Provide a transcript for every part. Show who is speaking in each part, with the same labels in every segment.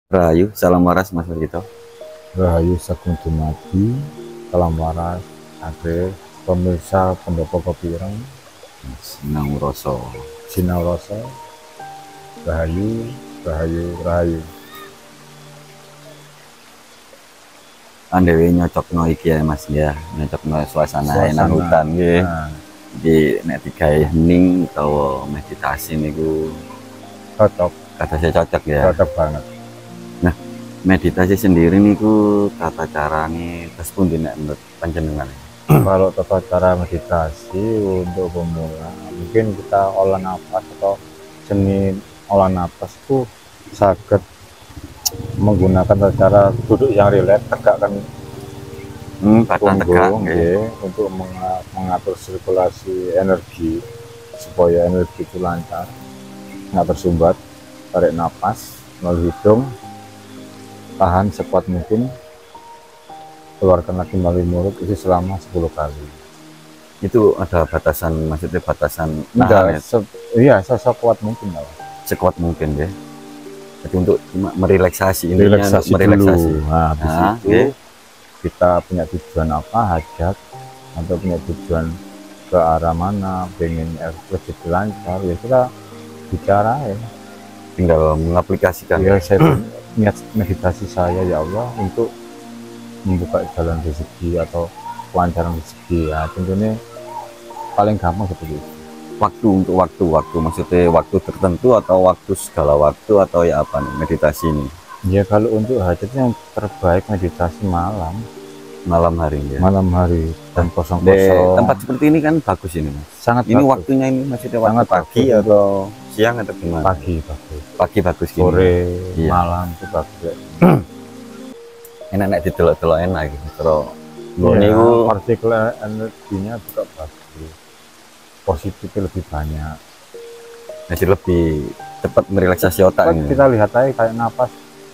Speaker 1: Rahayu, salam waras Mas Gito.
Speaker 2: Rahayu Sagung Dumadi, salam waras, ade pemirsa pendopo kopi ireng,
Speaker 1: Sinau Roso.
Speaker 2: sinau rasa, rahayu, rahayu, rahayu.
Speaker 1: Andewe nyocok no iki ya Mas ya, nyocok no suasana enak hutan nggih.
Speaker 2: Nah,
Speaker 1: Di nek digawe hening utawa meditasi niku
Speaker 2: cocok,
Speaker 1: kata saya cocok ya.
Speaker 2: cocok banget.
Speaker 1: Nah, meditasi sendiri niku tata carane terus pun nek menurut panjenengan.
Speaker 2: Kalau tata cara meditasi untuk pemula, mungkin kita olah nafas atau seni olah nafas itu sangat menggunakan tata cara duduk yang rileks, tegakkan
Speaker 1: Badan tegak
Speaker 2: punggung,
Speaker 1: nggih.
Speaker 2: untuk mengatur sirkulasi energi supaya energi itu lancar, nggak tersumbat. Tarik nafas melalui hidung, tahan sekuat mungkin, keluarkan lagi melalui mulut, itu selama 10 kali.
Speaker 1: Itu ada batasan, maksudnya batasan
Speaker 2: Enggak,
Speaker 1: nahan ya,
Speaker 2: iya sekuat mungkin lah.
Speaker 1: sekuat mungkin ya. Jadi untuk merelaksasi, intinya
Speaker 2: Relaksasi
Speaker 1: merelaksasi.
Speaker 2: dulu. Nah, habis
Speaker 1: Nah,
Speaker 2: itu
Speaker 1: nggih.
Speaker 2: kita punya tujuan apa, hajat atau punya tujuan ke arah mana, pengen rezeki lancar, ya kita bicara ya.
Speaker 1: Tinggal mengaplikasikan.
Speaker 2: Ya saya niat meditasi saya ya Allah untuk membuka jalan rezeki atau kelancaran rezeki, ya tentunya paling gampang seperti itu.
Speaker 1: Waktu untuk waktu maksudnya waktu tertentu atau waktu segala waktu atau ya apa nih meditasi ini
Speaker 2: Ya kalau untuk hajatnya yang terbaik meditasi
Speaker 1: malam hari ya.
Speaker 2: malam hari dan
Speaker 1: Di
Speaker 2: kosong-kosong.
Speaker 1: tempat seperti ini kan bagus ini Mas.
Speaker 2: Sangat
Speaker 1: Ini
Speaker 2: bagus.
Speaker 1: waktunya ini maksudnya waktu
Speaker 2: Sangat
Speaker 1: pagi
Speaker 2: bagus.
Speaker 1: atau siang atau gimana?
Speaker 2: Pagi bagus,
Speaker 1: Pagi bagus gini.
Speaker 2: sore,
Speaker 1: Iya.
Speaker 2: malam itu bagus.
Speaker 1: Enak didelok-delok enak gitu. Terus
Speaker 2: Iya,
Speaker 1: niku
Speaker 2: partikel energinya juga bagus, positifnya lebih banyak.
Speaker 1: jadi lebih cepat merelaksasi otak
Speaker 2: Kan
Speaker 1: ini.
Speaker 2: kita lihat aja kayak napas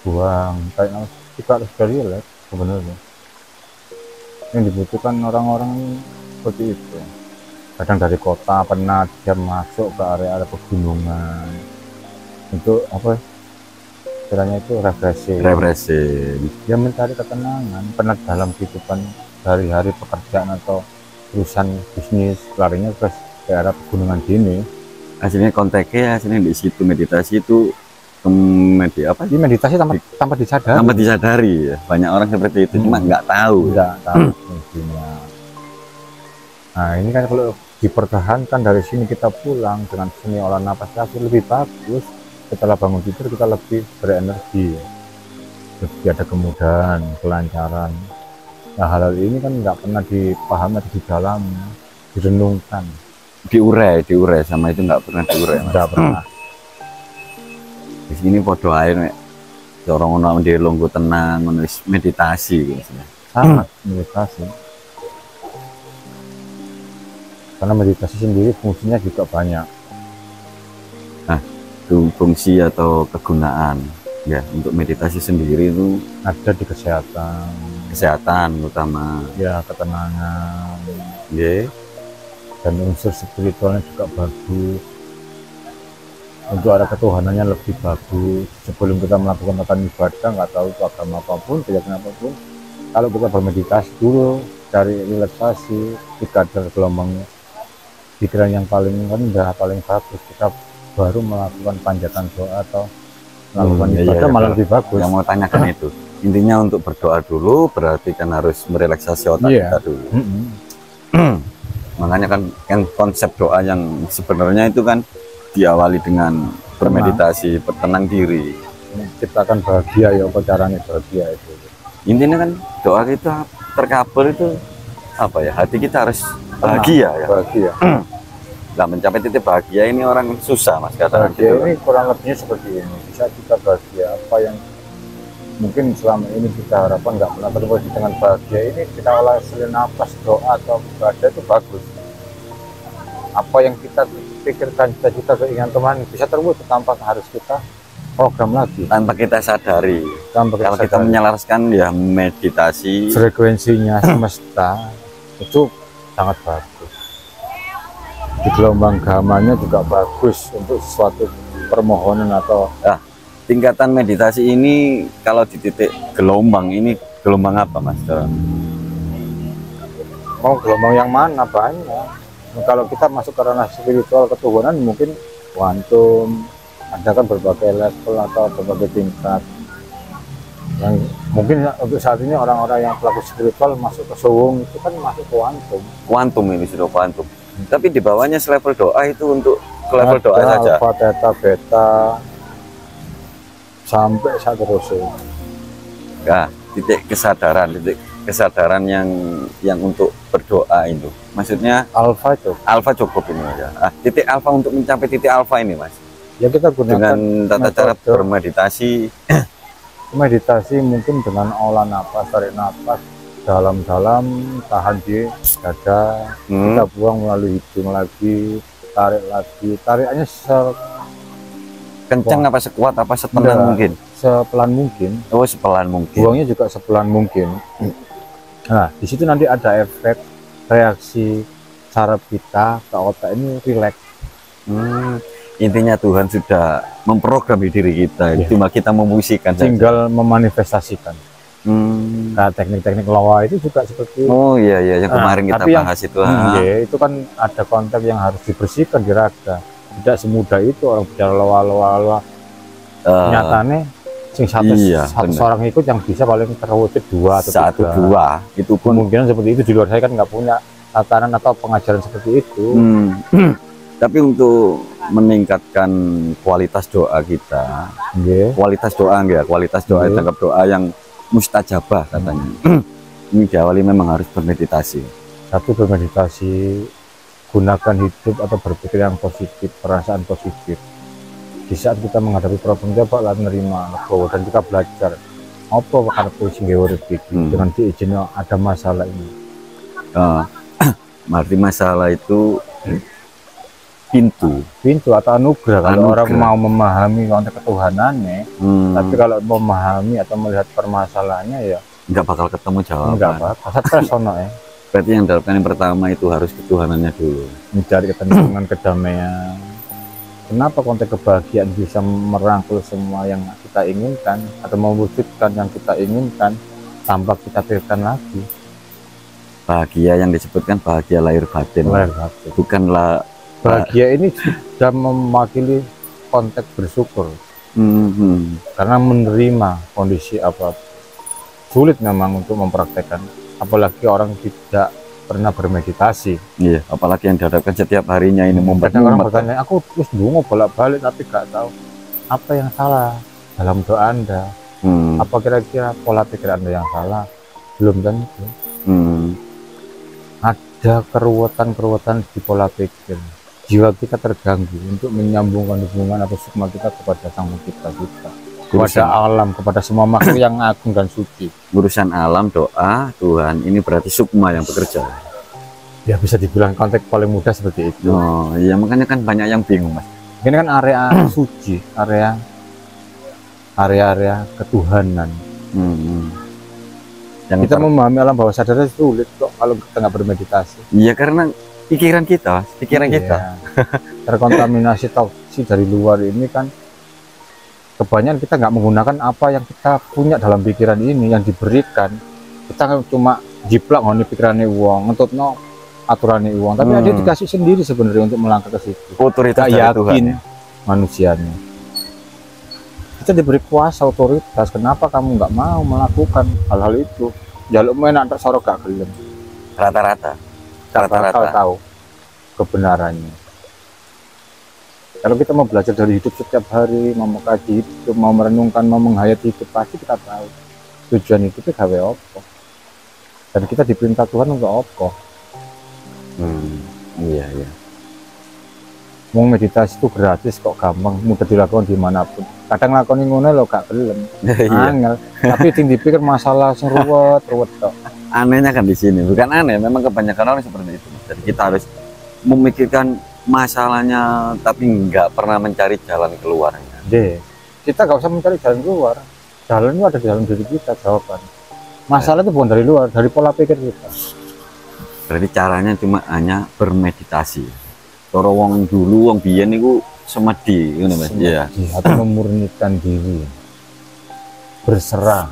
Speaker 2: buang, kayak napas juga harus relax sebenarnya. Yang dibutuhkan orang-orang seperti itu. Kadang dari kota penat dia masuk ke area-area pegunungan untuk apa? Istilahnya itu refreshing.
Speaker 1: Refreshing.
Speaker 2: Dia mencari ketenangan, penat dalam kehidupan sehari-hari pekerjaan atau urusan bisnis, larinya ke daerah pegunungan gini.
Speaker 1: Aslinya konteksnya aslinya di situ meditasi itu apa
Speaker 2: Ini meditasi tanpa disadari.
Speaker 1: tanpa disadari ya. Banyak orang seperti itu cuma nggak tahu.
Speaker 2: Enggak tahu fungsinya. Nah ini kan kalau dipertahankan dari sini kita pulang dengan seni olah napas kaki lebih bagus. Setelah bangun tidur kita lebih berenergi, lebih ada kemudahan, kelancaran. Nah hal-hal ini kan nggak pernah dipahami atau di dalam direnungkan.
Speaker 1: Diurai sama itu nggak pernah diurai Mas.
Speaker 2: Nggak pernah.
Speaker 1: Di sini podo air nek dorong ono di lunggu tenang menulis meditasi gitu.
Speaker 2: Sangat meditasi. Karena meditasi sendiri fungsinya juga banyak.
Speaker 1: Nah, itu fungsi atau kegunaan ya untuk meditasi sendiri itu
Speaker 2: Ada di kesehatan,
Speaker 1: kesehatan utama
Speaker 2: ya ketenangan,
Speaker 1: ya.
Speaker 2: dan unsur spiritualnya juga bagus. Untuk arah ketuhanannya lebih bagus. Sebelum kita melakukan ibadah, nggak tahu itu agama apapun, keyakinan apapun, kalau kita bermeditasi dulu, cari relaksasi, kadar gelombang pikiran yang paling rendah, paling bagus, kita baru melakukan panjatan doa atau melakukan ibadah malah lebih bagus.
Speaker 1: Yang mau tanyakan itu intinya untuk berdoa dulu berarti kan harus merelaksasi otak kita dulu. Makanya kan konsep doa yang sebenarnya itu kan diawali dengan bermeditasi, bertenang diri,
Speaker 2: Ciptakan bahagia, ya apa caranya bahagia itu.
Speaker 1: intinya kan doa kita terkabul itu apa ya, hati kita harus bahagia ya.
Speaker 2: Bahagia.
Speaker 1: Nah, mencapai titik bahagia ini orang susah Mas katakan
Speaker 2: Bahagia
Speaker 1: gitu.
Speaker 2: ini kurang lebihnya seperti ini. Bisa kita bahagia apa yang mungkin selama ini kita harapkan nggak pernah terwujud. Dengan bahagia ini kita olah selain nafas, doa atau ibadah itu bagus. Apa yang kita pikirkan, cita-cita, keinginan teman bisa terwujud tanpa harus kita program lagi,
Speaker 1: Tanpa kita sadari,
Speaker 2: tanpa
Speaker 1: kalau kita
Speaker 2: sadari.
Speaker 1: menyelaraskan ya meditasi
Speaker 2: Frekuensinya semesta itu sangat bagus. Di gelombang gamanya juga bagus untuk suatu permohonan atau
Speaker 1: tingkatan meditasi ini kalau di titik gelombang ini gelombang apa Mas?
Speaker 2: Mau gelombang yang mana banyak. Kalau kita masuk ke ranah spiritual ketuhanan mungkin kuantum, ada kan berbagai level atau berbagai tingkat. Yang mungkin untuk saat ini orang-orang yang pelaku spiritual masuk ke suwung itu kan masuk kuantum.
Speaker 1: Kuantum ini sudah kuantum. Tapi di bawahnya selevel doa itu untuk level doa saja.
Speaker 2: Alpha, theta, beta sampai seterusnya.
Speaker 1: Nah, titik kesadaran yang untuk berdoa itu. Maksudnya
Speaker 2: Alpha itu.
Speaker 1: alfa cukup ini ya. Titik alfa untuk mencapai titik alfa ini Mas.
Speaker 2: Ya kita gunakan
Speaker 1: Dengan tata cara bermeditasi.
Speaker 2: Meditasi mungkin dengan olah napas, tarik napas dalam-dalam, tahan di dada, kita buang melalui hidung lagi, tarikannya
Speaker 1: Kencang apa sekuat apa sepelan mungkin?
Speaker 2: Sepelan mungkin.
Speaker 1: Oh, sepelan mungkin.
Speaker 2: Buangnya juga sepelan mungkin. Nah, di situ nanti ada efek reaksi saraf kita ke otak ini rileks.
Speaker 1: Intinya Tuhan sudah memprogram di diri kita, cuma kita memusikan
Speaker 2: tinggal memanifestasikan. Nah, teknik-teknik loa itu juga seperti
Speaker 1: oh iya yang kemarin kita bahas itu.
Speaker 2: Itu kan ada konteks yang harus dibersihkan di raga. Tidak semudah itu orang bicara loa. Nyatanya satu seorang ikut yang bisa paling terwujud 2 atau 3.
Speaker 1: Itu pun
Speaker 2: kemungkinan seperti itu. Di luar saya kan nggak punya tatanan atau pengajaran seperti itu.
Speaker 1: Tapi untuk meningkatkan kualitas doa kita, kualitas doa tanggap doa yang mustajabah katanya. Ini diawali memang harus bermeditasi.
Speaker 2: Satu, bermeditasi, gunakan hidup atau berpikir yang positif, perasaan positif. Di saat kita menghadapi problem, coba menerima dan kita belajar apa karena sing urip iki dengan diizinkan ada masalah ini.
Speaker 1: Berarti masalah itu pintu
Speaker 2: atau anugerah kalau orang mau memahami konteks ketuhanannya. Tapi kalau memahami atau melihat permasalahannya ya
Speaker 1: nggak bakal ketemu jawaban.
Speaker 2: Nggak bakal. Personal ya.
Speaker 1: Berarti yang dilakukan yang pertama itu harus ketuhanannya dulu.
Speaker 2: Mencari ketenangan, kedamaian. Kenapa konteks kebahagiaan bisa merangkul semua yang kita inginkan atau mewujudkan yang kita inginkan tanpa kita pikirkan lagi.
Speaker 1: Bahagia yang disebutkan bahagia lahir batin. Bukanlah
Speaker 2: bahagia ini sudah mewakili konteks bersyukur. Karena menerima kondisi apa sulit memang untuk mempraktekkan, apalagi orang tidak pernah bermeditasi.
Speaker 1: Iya, apalagi yang dihadapkan setiap harinya ini.
Speaker 2: Kadang orang bertanya, aku terus dungu bolak-balik tapi gak tahu apa yang salah dalam doa Anda. Apa kira-kira pola pikir Anda yang salah? Belum tentu. Ada keruwetan di pola pikir. Jiwa kita terganggu untuk menyambungkan hubungan atau sukma kita kepada Sang Pencipta kita, kepada alam, kepada semua makhluk yang agung dan suci.
Speaker 1: Urusan alam, doa, Tuhan, ini berarti sukma yang bekerja.
Speaker 2: Ya bisa dibilang konteks paling mudah seperti itu.
Speaker 1: Oh iya, makanya kan banyak yang bingung Mas.
Speaker 2: Ini kan area suci, area ketuhanan. Yang kita memahami alam bawah sadar sulit kok kalau kita nggak bermeditasi.
Speaker 1: Iya, karena pikiran kita
Speaker 2: terkontaminasi toksik dari luar ini kan. Kebanyakan kita nggak menggunakan apa yang kita punya dalam pikiran ini yang diberikan. Kita cuma jiplak ngoni pikirannya uang, ngentutno aturannya uang, tapi dia dikasih sendiri sebenarnya untuk melangkah ke situ.
Speaker 1: Otoritas dari Tuhan
Speaker 2: manusianya. Kita diberi kuasa otoritas. Kenapa kamu nggak mau melakukan hal-hal itu? Jaluk main antar sorok gak gelem.
Speaker 1: Rata-rata
Speaker 2: tahu kebenarannya. Kalau kita mau belajar dari hidup setiap hari, mau mengkaji hidup, mau merenungkan, mau menghayati hidup, pasti kita tahu tujuan hidupnya gawe apa. Dan kita diperintah Tuhan untuk apa.
Speaker 1: Iya.
Speaker 2: Mau meditasi itu gratis kok, gampang, mudah dilakukan dimanapun. Kadang lakoni ngono lo gak gelem, angel. Tapi ting dipikir masalah sing ruwet kok.
Speaker 1: Anehnya kan di sini, bukan aneh, memang kebanyakan orang seperti itu. Jadi kita harus memikirkan masalahnya, tapi nggak pernah mencari jalan keluarnya.
Speaker 2: Kita nggak usah mencari jalan keluar. Jalan itu ada di dalam diri kita, jawaban. Masalah itu bukan dari luar, dari pola pikir kita.
Speaker 1: Berarti caranya cuma hanya bermeditasi. Kalau wong dulu, wong biyen itu semedi ini Mas. Iya.
Speaker 2: Atau memurnikan diri, berserah,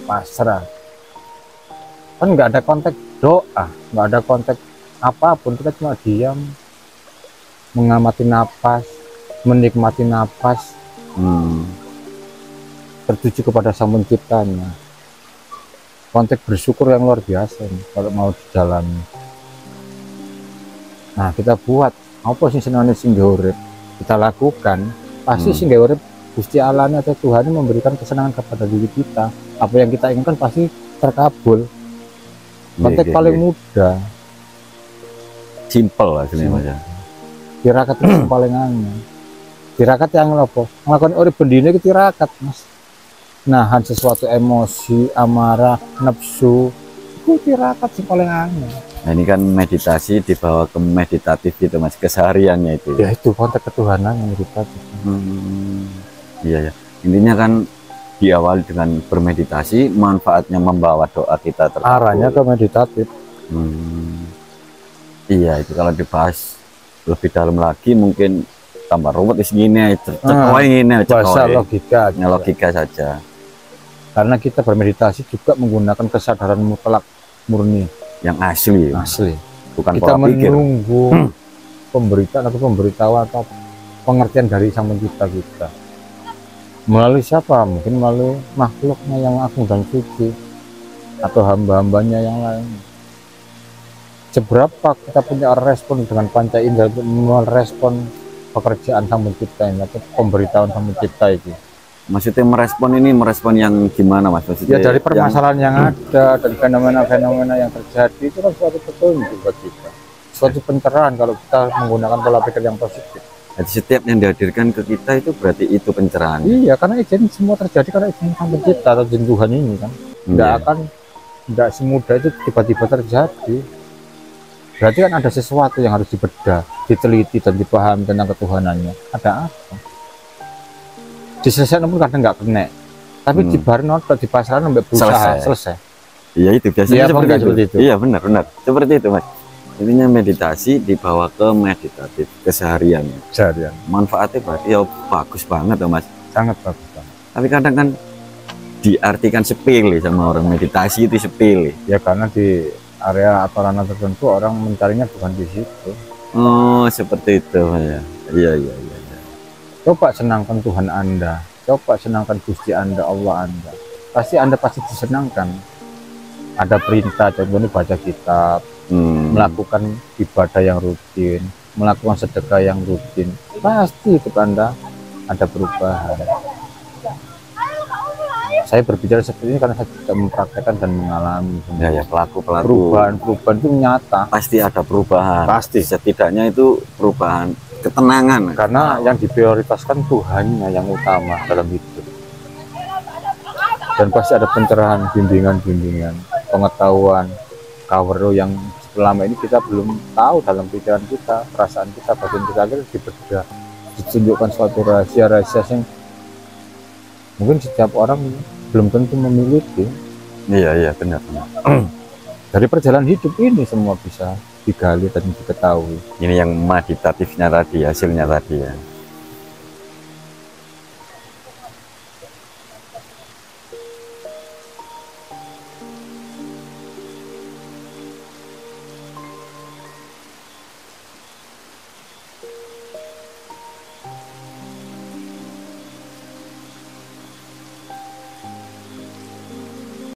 Speaker 2: pasrah. Kan nggak ada konteks doa, nggak ada konteks apapun, kita cuma diam, mengamati napas, menikmati napas, tertuju kepada Sang Penciptanya. Konteks bersyukur yang luar biasa nih, kalau mau dijalani. Nah, kita buat apa sih senangnya singgah urip, kita lakukan, pasti singgah urip Gusti Allah atau Tuhan memberikan kesenangan kepada diri kita. Apa yang kita inginkan pasti terkabul. Konteks paling mudah,
Speaker 1: simple lah sini Mas.
Speaker 2: tirakat itu paling aneh. Tirakat yang apa? Melakukan urip bendina itu tirakat Mas. Nahan sesuatu emosi, amarah, nafsu, itu tirakat sih paling aneh.
Speaker 1: Nah ini kan meditasi dibawa ke meditatif gitu Mas, kesehariannya itu.
Speaker 2: Ya itu konteks ketuhanan yang meditatif.
Speaker 1: Iya ya. Intinya kan diawali dengan bermeditasi, manfaatnya membawa doa kita terkabul.
Speaker 2: Arahnya ke meditatif.
Speaker 1: Iya itu kalau dibahas lebih dalam lagi mungkin tambah ruwet di sini,
Speaker 2: bahasa logika,
Speaker 1: logika saja.
Speaker 2: Karena kita bermeditasi juga menggunakan kesadaran mutlak murni
Speaker 1: yang asli, bukan
Speaker 2: kita
Speaker 1: pola pikir.
Speaker 2: Menunggu pemberitaan atau pemberitahuan atau pengertian dari Sang Pencipta kita. Melalui siapa? Mungkin melalui makhluknya yang agung dan suci atau hamba-hambanya yang lain. Seberapa kita punya respon dengan panca indera untuk merespon pekerjaan Sang Pencipta ini atau pemberitahuan Sang Pencipta itu.
Speaker 1: Maksudnya merespon yang gimana Mas? Maksudnya
Speaker 2: ya dari permasalahan yang ada, dari fenomena-fenomena yang terjadi, itu kan suatu petunjuk buat kita, suatu pencerahan kalau kita menggunakan pola pikir yang positif.
Speaker 1: Jadi setiap yang dihadirkan ke kita itu berarti itu pencerahan.
Speaker 2: Iya, karena izin semua terjadi karena izin Sang Pencipta atau izin Tuhan ini kan. Tidak semudah itu tiba-tiba terjadi. Berarti kan ada sesuatu yang harus dibedah, diteliti dan dipahami tentang ketuhanannya. Ada apa? Diselesaikan pun kadang nggak kena. Tapi di barno atau di pasaran sampai berusaha selesai.
Speaker 1: Iya itu biasanya
Speaker 2: seperti itu.
Speaker 1: Iya benar. Seperti itu Mas. Intinya meditasi dibawa ke meditatif keseharian. Manfaatnya berarti ya bagus banget ya Mas.
Speaker 2: Sangat bagus banget.
Speaker 1: Tapi kadang kan diartikan sepele sama orang, meditasi itu sepele.
Speaker 2: Ya karena di area atau ranah tertentu orang mencarinya bukan di situ.
Speaker 1: Oh seperti itu ya. Iya.
Speaker 2: Coba senangkan Tuhan Anda, coba senangkan Gusti Anda, Allah Anda. Anda pasti disenangkan. Ada perintah, contohnya baca kitab, melakukan ibadah yang rutin, melakukan sedekah yang rutin, pasti hidup Anda ada perubahan. Saya berbicara seperti ini karena saya tidak mempraktekkan dan mengalami.
Speaker 1: Ya pelaku
Speaker 2: perubahan itu nyata.
Speaker 1: Pasti ada perubahan.
Speaker 2: Pasti.
Speaker 1: Setidaknya itu perubahan ketenangan.
Speaker 2: Karena yang diprioritaskan Tuhannya yang utama dalam hidup. Dan pasti ada pencerahan, bimbingan, pengetahuan, kawero yang selama ini kita belum tahu dalam pikiran kita, perasaan kita, batin kita, akhirnya dibedah, ditunjukkan suatu rahasia-rahasia yang mungkin setiap orang belum tentu memiliki.
Speaker 1: Iya benar.
Speaker 2: Dari perjalanan hidup ini semua bisa digali dan diketahui.
Speaker 1: Ini yang meditatifnya tadi, hasilnya tadi ya.